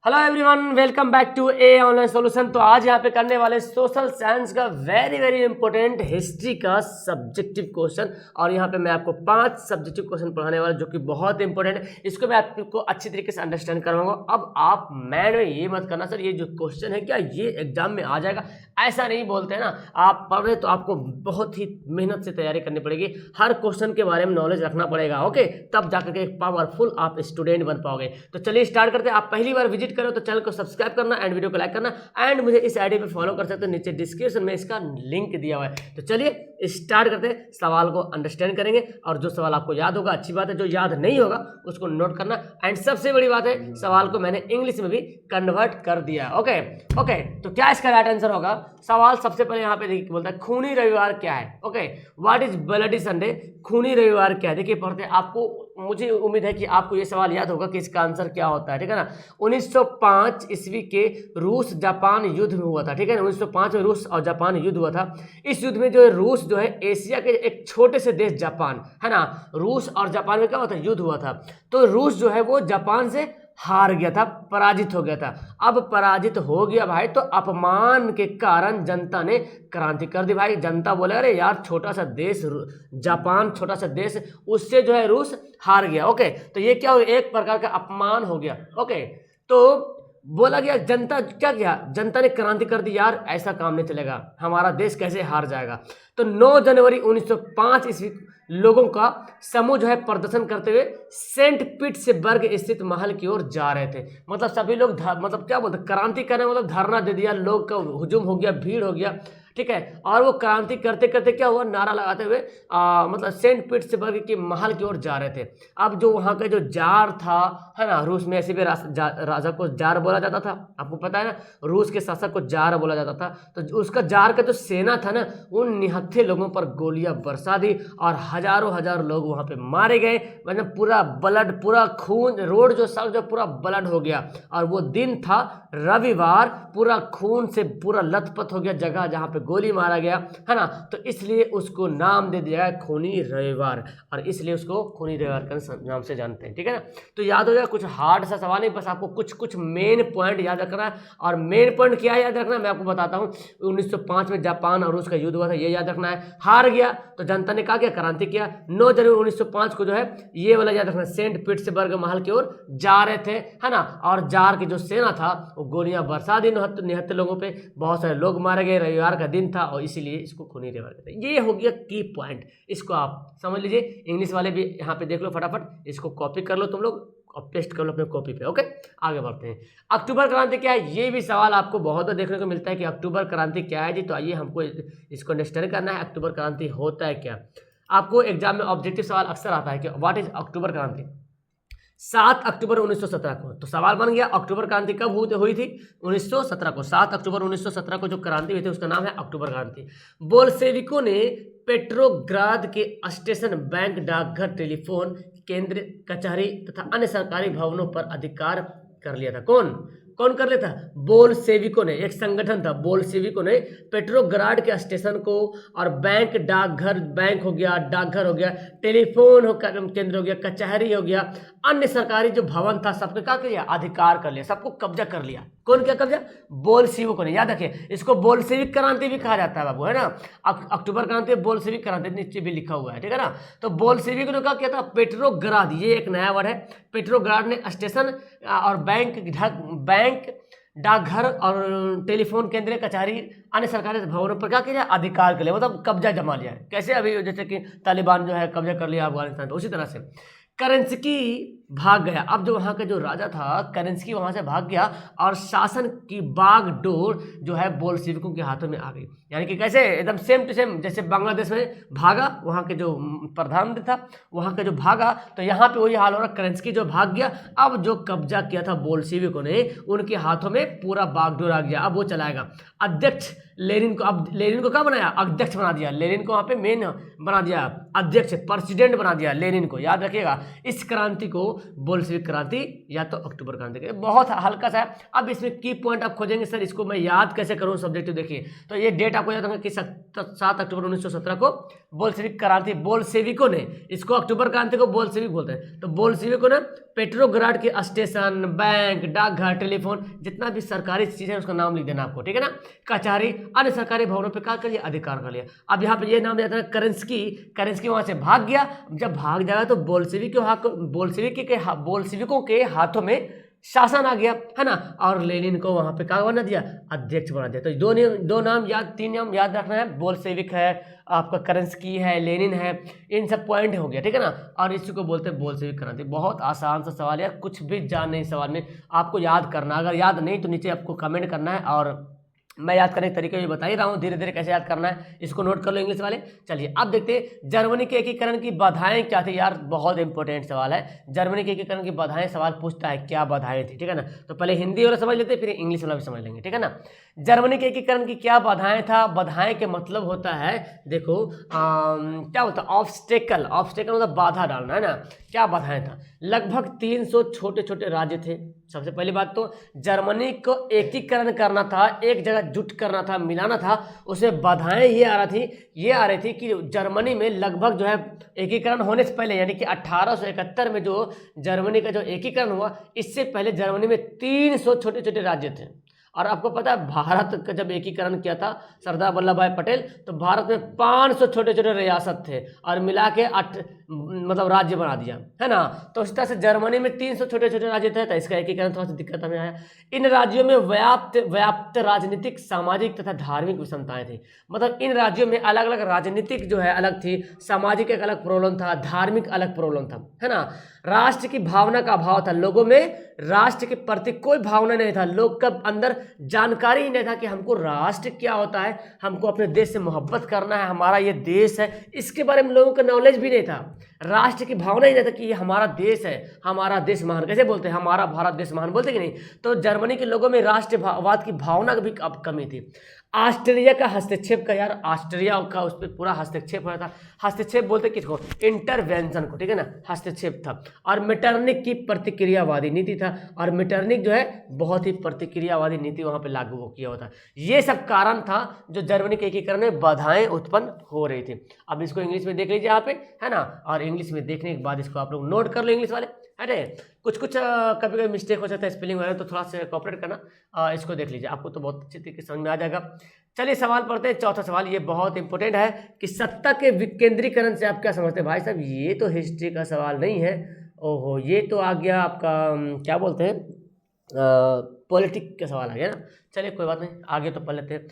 Hello everyone, welcome back to a online solution. तो आज यहाँ पे करने वाले सोशल साइंस का वेरी इंपॉर्टेंट हिस्ट्री का सब्जेक्टिव क्वेश्चन। और यहाँ पे मैं आपको 5 सब्जेक्टिव क्वेश्चन पढ़ाने वाला जो कि बहुत इंपॉर्टेंट है। इसको मैं आपको अच्छी तरीके से अंडरस्टैंड करवाऊंगा। अब आप मैंड में ये मत करना सर ये जो क्वेश्चन है क्या ये एग्जाम में आ जाएगा, ऐसा नहीं बोलते हैं ना। आप पढ़ रहे तो आपको बहुत ही मेहनत से तैयारी करनी पड़ेगी, हर क्वेश्चन के बारे में नॉलेज रखना पड़ेगा, ओके, तब जाकर के एक पावरफुल आप स्टूडेंट बन पाओगे। तो चलिए स्टार्ट करते हैं। आप पहली बार विजिट करो तो चैनल को सब्सक्राइब करना एंड वीडियो को लाइक करना एंड मुझे इस आईडी पे फॉलो कर सकते हो, नीचे डिस्क्रिप्शन में इसका लिंक दिया हुआ है। तो चलिए स्टार्ट करते हैं, सवाल को अंडरस्टैंड करेंगे और जो सवाल आपको याद होगा अच्छी बात है, जो याद नहीं होगा उसको नोट करना। एंड सबसे बड़ी बात है सवाल को मैंने इंग्लिश में भी कन्वर्ट कर दिया। ओके, तो क्या इसका राइट आंसर होगा? सवाल सबसे पहले यहाँ पे देखिए बोलता है खूनी रविवार क्या है। Okay, what is bloody Sunday? खूनी रविवार क्या है? देखिए पढ़ते हैं, आपको मुझे उम्मीद है कि आपको ये सवाल याद होगा कि इसका आंसर क्या होता है, ठीक है ना। 1905 ईस्वी के रूस जापान युद्ध में हुआ था, ठीक है ना। 1905 में रूस और जापान युद्ध हुआ था। इस युद्ध में जो है रूस जो है एशिया के एक छोटे से देश जापान है ना, रूस और जापान में क्या हुआ था, युद्ध हुआ था। तो रूस जो है वो जापान से हार गया था, पराजित हो गया था। अब पराजित हो गया भाई तो अपमान के कारण जनता ने क्रांति कर दी। भाई जनता बोले अरे यार छोटा सा देश जापान, छोटा सा देश, उससे जो है रूस हार गया। ओके, तो ये क्या हो गया, एक प्रकार का अपमान हो गया। ओके, तो बोला गया जनता क्या किया, जनता ने क्रांति कर दी, यार ऐसा काम नहीं चलेगा, हमारा देश कैसे हार जाएगा। तो 9 जनवरी 1905 ईस्वी लोगों का समूह जो है प्रदर्शन करते हुए सेंट पीटर्सबर्ग स्थित महल की ओर जा रहे थे। मतलब सभी लोग मतलब क्या बोलते, क्रांति करने मतलब धरना दे दिया, लोग का हुजूम हो गया, भीड़ हो गया, ठीक है। और वो क्रांति करते करते क्या हुआ, नारा लगाते हुए मतलब सेंट पीटर्सबर्ग की महल की ओर जा रहे थे। अब जो वहाँ का जो जार था है ना, रूस में ऐसे भी राजा को जार बोला जाता था, आपको पता है ना, रूस के शासक को जार बोला जाता था। तो उसका जार का जो सेना था ना, उन निहत्थे लोगों पर गोलियां बरसा दी और हजारों लोग वहाँ पे मारे गए। मतलब पूरा ब्लड, पूरा खून, रोड जो सड़क जो पूरा ब्लड हो गया। और वो दिन था रविवार, पूरा खून से पूरा लथपथ हो गया जगह जहाँ पे गोली मारा गया है ना। तो इसलिए उसको नाम दे दिया गया खूनी रविवार, और इसलिए उसको खूनी रविवार के नाम से जानते हैं, ठीक है ना। तो याद हो जाए, कुछ हार्ड सा सवाल नहीं, बस आपको कुछ मेन पॉइंट याद रखना है। और मेन पॉइंट क्या याद रखना है मैं आपको बताता हूँ। 1905 में जापान और रूस का युद्ध हुआ था, ये याद रखना है। हार गया तो जनता ने क्या किया, क्रांति किया। 9 जनवरी 1905 को जो है ये वाला याद रखना, सेंट पीटर्सबर्ग महल की ओर जा रहे थे है ना, और जार की जो सेना था वो गोलियां बरसा दी निहत्थे लोगों पे, बहुत सारे लोग मारे गए, रविवार का दिन था और इसीलिए इसको खूनी रविवार कहते हैं। ये हो गया की पॉइंट, इसको आप समझ लीजिए। इंग्लिश वाले भी यहाँ पे देख लो, फटाफट इसको कॉपी कर लो तुम लोग और पेस्ट कर लो अपने कॉपी पे। ओके, आगे बढ़ते हैं। अक्टूबर क्रांति क्या है, ये भी सवाल आपको बहुत देखने को मिलता है कि अक्टूबर क्रांति क्या है जी। तो आइए हमको इसको अंडरस्टैंड करना है, अक्टूबर क्रांति होता है क्या। आपको एग्जाम में ऑब्जेक्टिव सवाल अक्सर आता है कि व्हाट इज अक्टूबर क्रांति। 7 अक्टूबर 1917 को, तो सवाल बन गया अक्टूबर क्रांति कब हुई थी, 1917 को। 7 अक्टूबर 1917 को जो क्रांति हुई थी उसका नाम है अक्टूबर क्रांति। बोल्शेविकों ने पेट्रोग्राद के स्टेशन, बैंक, डाकघर, टेलीफोन केंद्र, कचहरी तथा अन्य सरकारी भवनों पर अधिकार कर लिया था। कौन कर लेता? बोल्शेविकों ने, एक संगठन था बोल्शेविकों ने पेट्रोग्राड के स्टेशन को और बैंक, डाकघर, बैंक हो गया, डाकघर हो गया, टेलीफोन केंद्र हो गया, कचहरी हो गया, अन्य सरकारी जो भवन था सबको क्या कर लिया, अधिकार कर लिया, सबको कब्जा कर लिया। कौन क्या कब्जा? बोल्शेविकों ने। याद रखिए इसको बोल्शेविक क्रांति भी कहा जाता है बाबू, है ना। अक्टूबर क्रांति बोल्शेविक क्रांति नीचे भी लिखा हुआ है, ठीक है ना। तो बोल्शेविक ने क्या किया था, पेट्रोग्राद, ये एक नया वर्ड है, पेट्रोग्राड ने स्टेशन और बैंक, डाकघर और टेलीफोन केंद्र, कचहरी, अन्य सरकारी भवनों पर क्या किया, अधिकार कर लिया, मतलब कब्जा जमा लिया। कैसे? अभी जैसे कि तालिबान जो है कब्जा कर लिया अफगानिस्तान, तो उसी तरह से करेंस्की भाग गया। अब जो वहाँ का जो राजा था करेंस्की वहाँ से भाग गया और शासन की बागडोर जो है बोल्शेविकों के हाथों में आ गई। यानी कि कैसे, एकदम सेम टू सेम जैसे बांग्लादेश में भागा वहाँ के जो प्रधानमंत्री था वहाँ का जो भागा, तो यहाँ पे वही हाल हो रहा, करेंस्की जो भाग गया। अब जो कब्जा किया था बोल्शेविकों ने, उनके हाथों में पूरा बागडोर आ गया। अब वो चलाएगा। अध्यक्ष लेनिन को, अब लेनिन को क्या बनाया, अध्यक्ष बना दिया। लेनिन को वहाँ पे मेन बना दिया, अध्यक्ष, प्रेसिडेंट बना दिया लेनिन को, याद रखिएगा। इस क्रांति को बोल्शेविक क्रांति या तो अक्टूबर क्रांति। बहुत हल्का सा है। अब इसमें की पॉइंट आप खोजेंगे, सर इसको मैं याद कैसे करूँ सब्जेक्टिव। देखिए तो ये डेट आपको याद होगा कि 7 अक्टूबर 1917 को बोल्शेविक क्रांति, बोल्शेविकों ने, इसको अक्टूबर क्रांति को बोल्शेविक बोलते हैं, तो बोल्शेविकों ने पेट्रोग्राड के स्टेशन, बैंक, डाकघर, टेलीफोन, जितना भी सरकारी चीज़ है उसका नाम लिख देना आपको, ठीक है ना, कचहरी, अन्य सरकारी भवनों पर क्या कर लिया, अधिकार कर लिया। अब यहाँ पे ये नाम दिया था करेंस्की वहाँ से भाग गया। जब भाग जाएगा तो बोल्शेविकों के हाथों में शासन आ गया, है ना, और लेनिन को वहाँ पे क्या बना दिया, अध्यक्ष बना दिया। तो तीन नाम याद रखना है, बोल्शेविक है, आपका करेंस्की है, लेनिन है, इन सब पॉइंट हो गया, ठीक है ना। और इसी को बोलते हैं बोल्शेविक क्रांति। बहुत आसान सा सवाल है, कुछ भी जान नहीं सवाल में, आपको याद करना। अगर याद नहीं तो नीचे आपको कमेंट करना है, और मैं याद करने के तरीके भी बता ही रहा हूँ, धीरे धीरे कैसे याद करना है इसको नोट कर लो इंग्लिश वाले। चलिए अब देखते हैं जर्मनी के एकीकरण की बाधाएं क्या थी। यार बहुत इंपॉर्टेंट सवाल है, जर्मनी के एकीकरण की बाधाएं सवाल पूछता है, क्या बाधाएं थी, ठीक है ना। तो पहले हिंदी वाला समझ लेते हैं, फिर इंग्लिश वाला भी समझ लेंगे, ठीक है ना। जर्मनी के एकीकरण की क्या बाधाएं था। बाधाएं के मतलब होता है, देखो क्या होता है, ऑब्स्टेकल मतलब बाधा डालना, है ना। क्या बाधाएं था, लगभग 300 छोटे छोटे राज्य थे। सबसे पहली बात तो जर्मनी को एकीकरण करना था, एक जगह जुट करना था, मिलाना था, उसमें बाधाएं ये आ रही थी कि जर्मनी में लगभग जो है एकीकरण होने से पहले, यानी कि 1871 में जो जर्मनी का जो एकीकरण हुआ, इससे पहले जर्मनी में 300 छोटे छोटे राज्य थे। और आपको पता है भारत का जब एकीकरण किया था सरदार वल्लभ भाई पटेल, तो भारत में 500 छोटे छोटे रियासत थे और मिला के मतलब राज्य बना दिया, है ना। तो इस तरह से जर्मनी में 300 छोटे छोटे राज्य थे, तो इसका एकीकरण थोड़ा सा दिक्कत हमें आया। इन राज्यों में व्याप्त राजनीतिक, सामाजिक तथा धार्मिक विषमताएं थी। मतलब इन राज्यों में अलग अलग राजनीतिक जो है अलग थी, सामाजिक एक अलग प्रॉब्लम था, धार्मिक अलग प्रॉब्लम था, है ना। राष्ट्र की भावना का अभाव था, लोगों में राष्ट्र के प्रति कोई भावना नहीं था, लोग का अंदर जानकारी ही नहीं था कि हमको राष्ट्र क्या होता है, हमको अपने देश से मोहब्बत करना है, हमारा ये देश है, इसके बारे में लोगों का नॉलेज भी नहीं था। राष्ट्र की भावना ही नहीं था कि ये हमारा देश है, हमारा देश महान, कैसे बोलते हैं, हमारा भारत देश महान बोलते कि नहीं। तो जर्मनी के लोगों में राष्ट्रवाद की भावना भी अब कमी थी। ऑस्ट्रिया का हस्तक्षेप का, यार ऑस्ट्रिया का उस पर पूरा हस्तक्षेप हुआ था। हस्तक्षेप बोलते किसको, इंटरवेंशन को, ठीक है ना, हस्तक्षेप था। और मेटरनिक की प्रतिक्रियावादी नीति था, और मेटरनिक जो है बहुत ही प्रतिक्रियावादी नीति वहाँ पे लागू किया हुआ था। ये सब कारण था जो जर्मनी के एकीकरण में बाधाएं उत्पन्न हो रही थी। अब इसको इंग्लिश में देख लीजिए यहाँ पे, है ना, और इंग्लिश में देखने के बाद इसको आप लोग नोट कर लो इंग्लिश वाले। अरे कुछ कभी कभी मिस्टेक हो जाता है स्पेलिंग वगैरह, तो थोड़ा सा कॉपरेट करना। इसको देख लीजिए, आपको तो बहुत अच्छे तरीके से समझ में आ जाएगा। चलिए सवाल पढ़ते हैं, चौथा सवाल, ये बहुत इंपॉर्टेंट है कि सत्ता के विकेंद्रीकरण से आप क्या समझते हैं। भाई साहब ये तो हिस्ट्री का सवाल नहीं है, ओहो ये तो आ गया आपका क्या बोलते हैं, पॉलिटिक्स का सवाल आ गया ना। चलिए कोई बात नहीं, आगे तो पढ़ लेते हैं।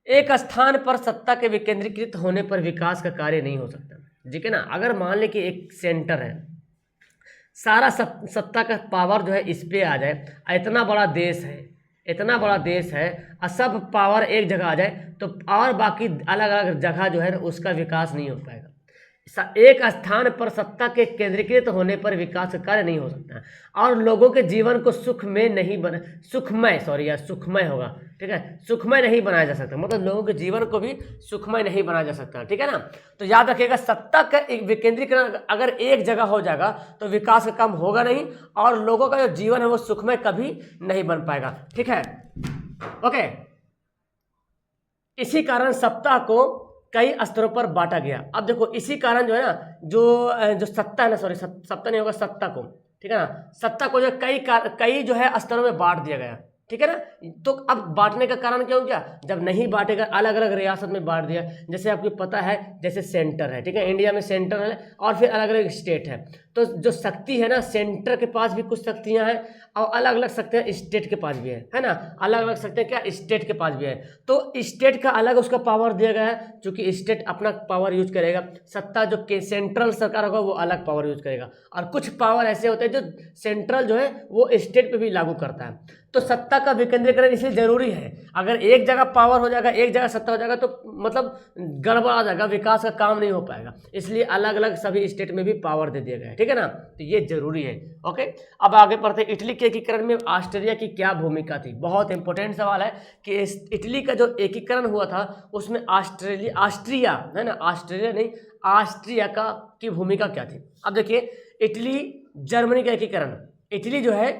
एक स्थान पर सत्ता के विकेंद्रीकृत होने पर विकास का कार्य नहीं हो सकता, ठीक है ना। अगर मान ले कि एक सेंटर है, सारा सत्ता का पावर जो है इस पे आ जाए, इतना बड़ा देश है और सब पावर एक जगह आ जाए, तो और बाकी अलग अलग जगह जो है ना उसका विकास नहीं हो पाएगा। एक स्थान पर सत्ता के केंद्रीकृत होने पर विकास का कार्य नहीं हो सकता, और लोगों के जीवन को सुखमय नहीं बनाया जा सकता, मतलब लोगों के जीवन को भी सुखमय नहीं बनाया जा सकता, ठीक है ना। तो याद रखिएगा, सत्ता का एक विकेंद्रीकरण अगर एक जगह हो जाएगा तो विकास का काम होगा नहीं, और लोगों का जो जीवन है वो सुखमय कभी नहीं बन पाएगा, ठीक है। ओके, इसी कारण सत्ता को कई स्तरों पर बांटा गया। अब देखो इसी कारण जो है ना, जो सत्ता है ना, सत्ता नहीं होगा, सत्ता को, ठीक है ना, सत्ता को जो कई जो है स्तरों में बांट दिया गया, ठीक है ना। तो अब बांटने का कारण क्या हो गया, जब नहीं बांटेगा अलग अलग रियासत में बांट दिया। जैसे आपको पता है, जैसे सेंटर है, ठीक है, इंडिया में सेंटर है और फिर अलग अलग स्टेट है, तो जो शक्ति है ना, सेंटर के पास भी कुछ शक्तियां हैं और अलग अलग शक्तियां स्टेट के पास भी है ना, अलग अलग शक्तियां क्या स्टेट के पास भी है। तो स्टेट का अलग उसका पावर दिया गया है, क्योंकि स्टेट अपना पावर यूज करेगा, सत्ता जो सेंट्रल सरकार होगा वो अलग पावर यूज करेगा, और कुछ पावर ऐसे होते हैं जो सेंट्रल जो है वो स्टेट पे भी लागू करता है। तो सत्ता का विकेंद्रीकरण इसलिए जरूरी है। अगर एक जगह पावर हो जाएगा, एक जगह सत्ता हो जाएगा, तो मतलब गड़बड़ आ जाएगा, विकास का काम नहीं हो पाएगा, इसलिए अलग अलग सभी स्टेट में भी पावर दे दिया गया है, ठीक है ना। तो ये जरूरी है। ओके, अब आगे पढ़ते हैं। इटली के एकीकरण में ऑस्ट्रिया की क्या भूमिका थी। बहुत इंपॉर्टेंट सवाल है कि इटली का जो एकीकरण हुआ था उसमें ऑस्ट्रिया है ना, ऑस्ट्रिया नहीं, ऑस्ट्रिया की भूमिका क्या थी। अब देखिए, इटली जर्मनी का एकीकरण, इटली जो है,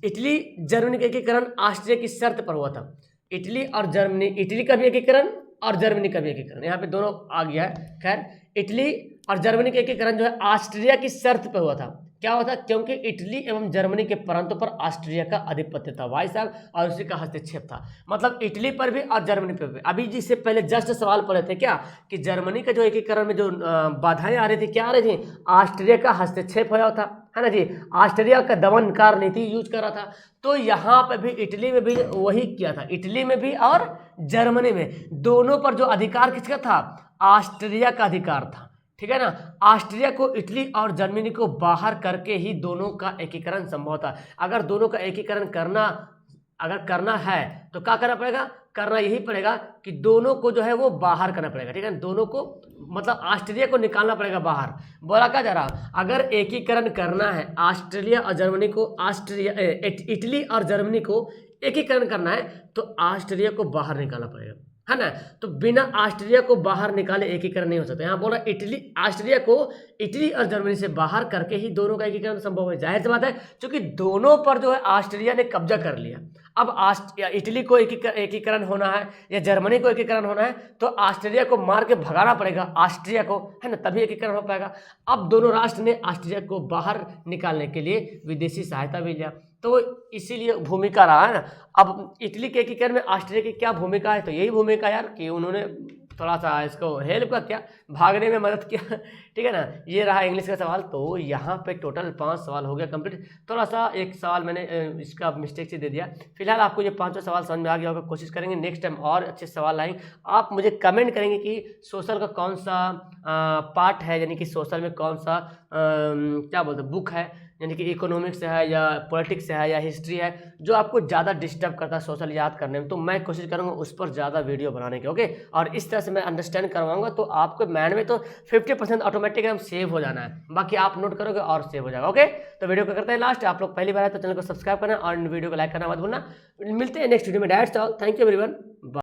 इटली जर्मनी का एकीकरण ऑस्ट्रिया की शर्त पर हुआ था। इटली और जर्मनी, इटली का भी एकीकरण और जर्मनी का भी एकीकरण, यहाँ पे दोनों आ गया है। खैर, इटली और जर्मनी का एकीकरण जो है ऑस्ट्रिया की शर्त पर हुआ था। क्या हुआ था? क्योंकि इटली एवं जर्मनी के प्रांतों पर ऑस्ट्रिया का आधिपत्य था भाई साहब, और उसी का हस्तक्षेप था। मतलब इटली पर भी और जर्मनी पर भी। अभी जिससे पहले जस्ट सवाल पढ़े थे क्या, कि जर्मनी का जो एकीकरण में जो बाधाएं आ रही थी, क्या आ रही थी? ऑस्ट्रिया का हस्तक्षेप हुआ था, है ना जी। ऑस्ट्रिया का दमनकार नीति यूज कर रहा था। तो यहाँ पे भी इटली में भी वही किया था, इटली में भी और जर्मनी में, दोनों पर जो अधिकार किसका था? ऑस्ट्रिया का अधिकार था, ठीक है ना। ऑस्ट्रिया को इटली और जर्मनी को बाहर करके ही दोनों का एकीकरण संभव था। अगर दोनों का एकीकरण करना है तो क्या करना पड़ेगा? करना यही पड़ेगा कि दोनों को जो है वो बाहर करना पड़ेगा, ठीक है। दोनों को मतलब ऑस्ट्रिया को निकालना पड़ेगा बाहर। बोला क्या जा रहा, अगर एकीकरण करना है ऑस्ट्रेलिया और जर्मनी को, इटली और जर्मनी को एकीकरण करना है तो ऑस्ट्रिया को बाहर निकालना पड़ेगा, है ना। तो बिना ऑस्ट्रिया को बाहर निकाले एकीकरण नहीं हो सकता। यहाँ बोल रहा इटली, ऑस्ट्रिया को इटली और जर्मनी से बाहर करके ही दोनों का एकीकरण संभव है। जाहिर सी बात है, क्योंकि दोनों पर जो है ऑस्ट्रिया ने कब्जा कर लिया। अब इटली को एकीकरण होना है या जर्मनी को एकीकरण होना है तो ऑस्ट्रिया को मार के भगाना पड़ेगा, ऑस्ट्रिया को, है ना, तभी एकीकरण हो पाएगा। अब दोनों राष्ट्र ने ऑस्ट्रिया को बाहर निकालने के लिए विदेशी सहायता भी लिया, तो इसीलिए भूमिका रहा है ना। अब इटली के एकीकरण में ऑस्ट्रिया की क्या भूमिका है? तो यही भूमिका यार कि उन्होंने थोड़ा सा इसको हेल्प का क्या, भागने में मदद किया, ठीक है ना। ये रहा इंग्लिश का सवाल। तो यहाँ पे टोटल 5 सवाल हो गया कंप्लीट। थोड़ा सा एक सवाल मैंने इसका मिस्टेक से दे दिया। फिलहाल आपको ये 5 सवाल समझ में आ गया होगा। कोशिश करेंगे नेक्स्ट टाइम और अच्छे सवाल लाएंगे। आप मुझे कमेंट करेंगे कि सोशल का कौन सा पार्ट है, यानी कि सोशल में कौन सा क्या बोलते हैं बुक है, यानी कि इकोनॉमिक्स है या पॉलिटिक्स है या हिस्ट्री है, जो आपको ज़्यादा डिस्टर्ब करता है सोशल याद करने में। तो मैं कोशिश करूँगा उस पर ज़्यादा वीडियो बनाने की, ओके। और इस तरह से मैं अंडरस्टैंड करवाऊंगा तो आपको माइंड में तो 50% ऑटोमेटिक हम सेव हो जाना है, बाकी आप नोट करोगे और सेव हो जाएगा, ओके। तो वीडियो को करते हैं लास्ट। आप लोग पहली बार आए तो चैनल को सब्सक्राइब करना और वीडियो को लाइक करना मत भूलना। मिलते हैं नेक्स्ट वीडियो में। That's all, thank you everyone.